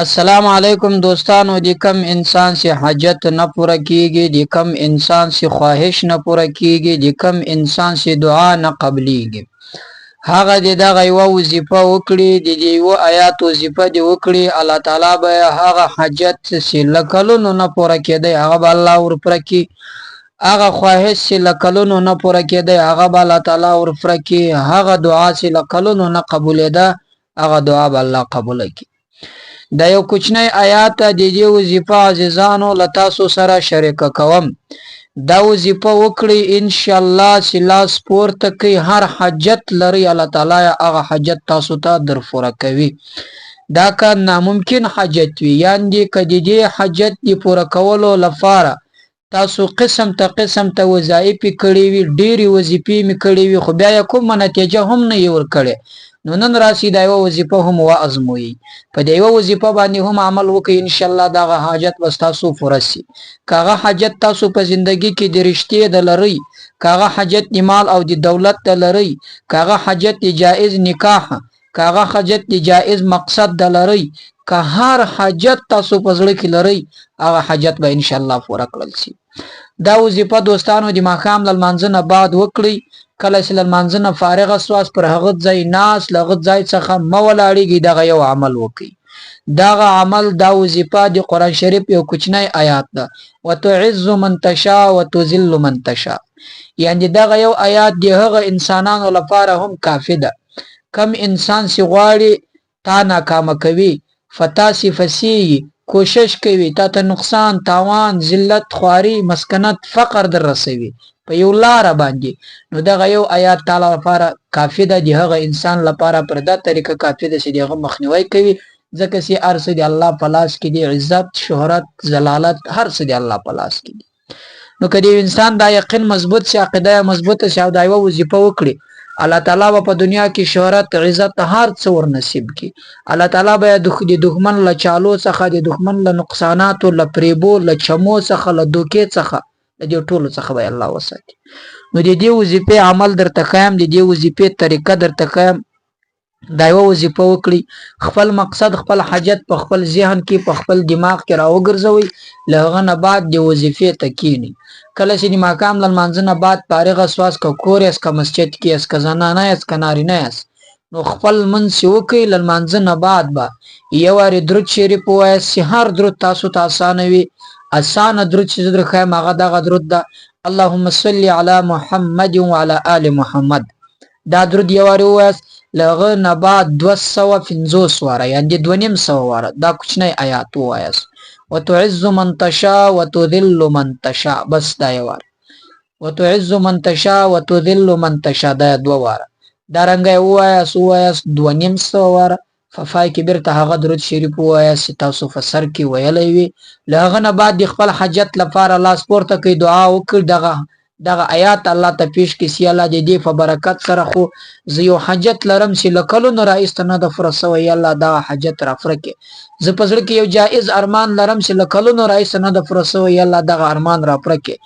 السلام علیکم دوستانو. د کم انسان سے حاجت نه پوره کیږي، د کم انسان سے خواهش نه پوره کیږي، د کم انسان سے دعا نه قبلیږي. هغه دغه یو وظیفه وکړي، د دې یو آیات وظیفه دی وکړي، الله تعالی به هغه حاجت چې لکلونو نه پوره کېدی هغه به الله ورپوره کړي، هغه خواهش چې لکلونو نه پوره کېدی هغه به الله تعالی ورپوره کړي، هغه دعا چې لکلونو نه قبولېده هغه دعا به الله قبول کړي. دا یو کوچنی آیات د دې وظیفه عزیزانو له تاسو سره شریک کوم. دا وظیفه وکړئ ان شاء الله چې لاس پورته کوي، هر حاجت لري الله تعالی هغه حاجت تاسو ته درپوره کوي. دا که ناممکن حاجت وي، یعنې که د دې حاجت د پوره کولو لپاره تاسو قسم ته وظایف کړي وي، ډېرې وظیفې مې کړي وي، خو بیا یې کومه نتیجه هم نه یې ورکړې، نو نن راسي دا یو وظیفه هم وازموي، په دې یو وظیفه باندې هم عمل وکړئ، ان شاء الله دغه حاجت بس تاسو پوره شي. کاغه حاجت تاسو په زندگی کې د رښتې د لري، کاغه حاجت د مال او د دولت د لري، کاغه حاجت د جائز نکاح، کاغه حاجت د جائز مقصد د لري، که هر حاجت تاسو په زړه کې لري هغه حاجت به ان شاء الله پوره کړل شي. دا وظیفه دوستانو د ماښام له لمانځه نه بعد وکړئ. کله چې له لمانځه نه فارغ سواست پر هغه ځای ناست، له هغه ځای څخه مه ولاړېږئ، دغه یو عمل وکړئ. دغه عمل دا وظیفه د قرآن شریف یو کوچنی آیات ده، وتعز من تشاء وتذل من تشاء، یعنې دغه یو آیات د هغه انسانانو لپاره هم کافي ده. کم انسان چې غواړي تا ناکامه کوي، فتاسې فسیږي، کوشش کوي تا ته نقصان، تاوان، ذلت، خواري، مسکنت، فقر در رسوي په یو لاره باندې، نو دغه یو آیات تعالی لپاره کافي ده، د هغه انسان لپاره پر دا طریقه کافي ده چې دغه مخنیوي کوي، ځکه چې هر څه د الله په لاس کې دی، عزت، شهرت، ذلالت، هر څه د الله په لاس کې دي. نو که د انسان دا یقین مضبوط شي، عقیده مضبوطه شي او دا یو وظیفه وکړي، الله تعالی به په دنیا کې شهرت، عزت، هر څه ور نصیب کړي. الله تعالی به د دښمن له چالو څخه، د دښمن له نقصاناتو، له فریبو، له چمو څخه، له دوکې څخه، د دې ټولو څخه به الله وساتي. نو د دې وظیفې عمل درته ښیم، د دې وظیفې طریقه درته ښیم. دا یوه وظیفه وکړئ، خپل مقصد، خپل حاجت په خپل ذهن کې، په خپل دماغ کې راوګرځوئ، له هغه نه بعد د وظیفې ته کښېنئ. کله چې د ماښام له لمانځه نه بعد فارغه سواست، که کور یاست، که مسجد کې یاست، که زنانه یاست، که نارینه یاست، نو خپل لمونځ چې وکړئ، له لمانځه نه بعد به یو وارې درود شریف ووایاست چې هر درود تاسو ته اسانه وي. اسانه درود چې زه درښیم هغه دغه درود ده، اللهم صل علی محمد وعلى آل محمد. دا درود یو وارې ووایاست، له هغه نه بعد 250 واره، یعنې 250 واره دا کوچنی آیات ووایاست، وتعز من تشاء وتذل من تشاء، بس دا یو واره، وتعز من تشاء وتذل من تشاء دا 2 واره. دارنګه ووایاست 250 واره، فای کې بیرته هغه درود شریف ووایاست چې تاسو په سر کې ویلی وي. له هغه نه بعد د خپل حاجت لپاره لاس پورته کوئ، دعا وکړئ، دغه آیات الله ته پیش کړي چې الله د دې په برکت سره خو زه یو حاجت لرم چې له کلونو راایسته نه ده پوره سوی، یا الله دغه حاجت راپوره کړي. زه په زړه کې یو جایز ارمان لرم چې له کلونو راایسته نه ده پوره سوی، یا الله دغه ارمان راپوره کړي.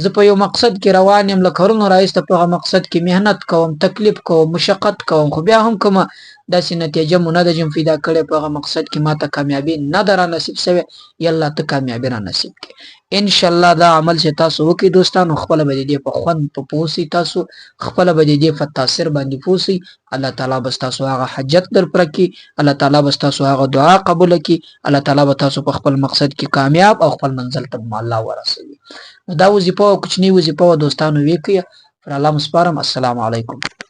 زه په یو مقصد کې روان یم، له کلونو راایسته په هغه مقصد کې محنت کوم، تکلیف کوم، مشقت کوم، خو بیا هم کومه داسې نتیجه مو نه ده چې پیدا کړې، په هغه مقصد کې ماته کامیابي نه ده را نصیب سوې، یا الله ته کامیابي را نصیب کړي. ان شاء الله دا عمل چې تاسو وکړئ دوستانو، خپله به د دې په خوند په پوه شئ، تاسو خپله به د دې په تاثیر باندې پوه شئ. الله تعالی به ستاسو هغه حاجت در پوره کړي، الله تعالی به ستاسو هغه دعا قبوله کړي، الله تعالی به تاسو په خپل مقصد کې کامیاب او خپل منزل ته الله ورسوي. دا وظیفه کوچنی وظیفه دوستانو وکړئ، پر الله مسپارم. السلام علیکم.